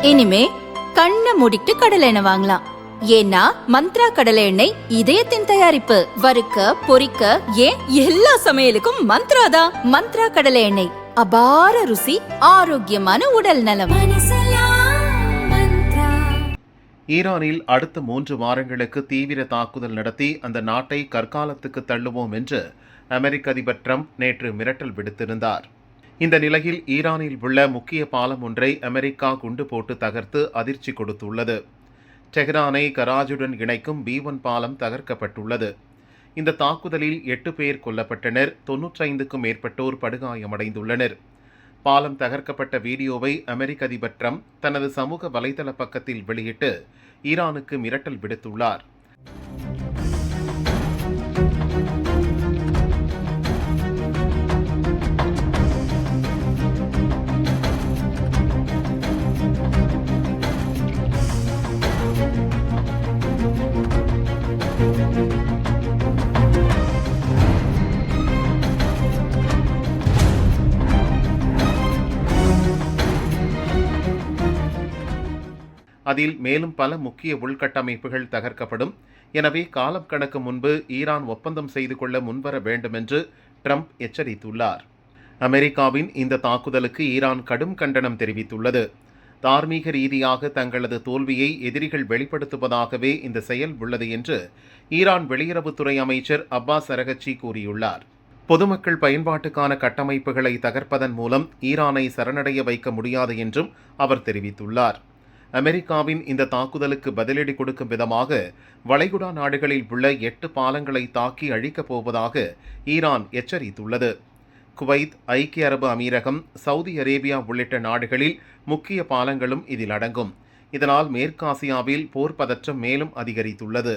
இனிமே கண்ணை மூடிட்டு கடலை எண்ணெய் வாங்கலாம். ஏன்னா மந்த்ரா கடலை எண்ணெய் இதயத்தின் தயாரிப்பு. வறுக்க பொரிக்க ஏன் எல்லா சமையலுக்கும் மந்த்ரா தான். மந்த்ரா கடலை எண்ணெய், அபார ருசி, ஆரோக்கியமான உடல் நலம். ஈரானில் அடுத்த 3 வாரங்களுக்கு தீவிர தாக்குதல் நடத்தி அந்த நாட்டை கற்காலத்துக்கு தள்ளுவோம் என்று அமெரிக்க அதிபர் ட்ரம்ப் நேற்று மிரட்டல் விடுத்திருந்தார். இந்த நிலையில் ஈரானில் உள்ள முக்கிய பாலம் ஒன்றை அமெரிக்கா குண்டு போட்டு தகர்த்து அதிர்ச்சி கொடுத்துள்ளது. டெஹ்ரானை கராஜுடன் இணைக்கும் B1 பாலம் தகர்க்கப்பட்டுள்ளது. இந்த தாக்குதலில் 8 பேர் கொல்லப்பட்டனர், 95க்கும் மேற்பட்டோர் படுகாயமடைந்துள்ளனர். பாலம் தகர்க்கப்பட்ட வீடியோவை அமெரிக்க அதிபர் ட்ரம்ப் தனது சமூக வலைதள பக்கத்தில் வெளியிட்டு ஈரானுக்கு மிரட்டல் விடுத்துள்ளார். அதில் மேலும் பல முக்கிய உள்கட்டமைப்புகள் தகர்க்கப்படும். எனவே காலம் கணக்கு முன்பு ஈரான் ஒப்பந்தம் செய்து கொள்ள முன்வர வேண்டும் என்று ட்ரம்ப் எச்சரித்துள்ளார். அமெரிக்காவின் இந்த தாக்குதலுக்கு ஈரான் கடும் கண்டனம் தெரிவித்துள்ளது. தார்மீக ரீதியாக தங்களது தோல்வியை எதிரிகள் வெளிப்படுத்துவதாகவே இந்த செயல் உள்ளது என்று ஈரான் வெளியுறவுத்துறை அமைச்சர் அப்பாஸ் அரகச்சி கூறியுள்ளார். பொதுமக்கள் பயன்பாட்டுக்கான கட்டமைப்புகளை தகர்ப்பதன் மூலம் ஈரானை சரணடைய வைக்க முடியாது என்றும் அவர் தெரிவித்துள்ளார். அமெரிக்காவின் இந்த தாக்குதலுக்கு பதிலடி கொடுக்கும் விதமாக வளைகுடா நாடுகளில் உள்ள 8 பாலங்களை தாக்கி அழிக்கப் போவதாக ஈரான் எச்சரித்துள்ளது. குவைத், ஐக்கிய அரபு அமீரகம், சவுதி அரேபியா உள்ளிட்ட நாடுகளில் முக்கிய பாலங்களும் இதில் அடங்கும். இதனால் மேற்காசியாவில் போர் பதற்றம் மேலும் அதிகரித்துள்ளது.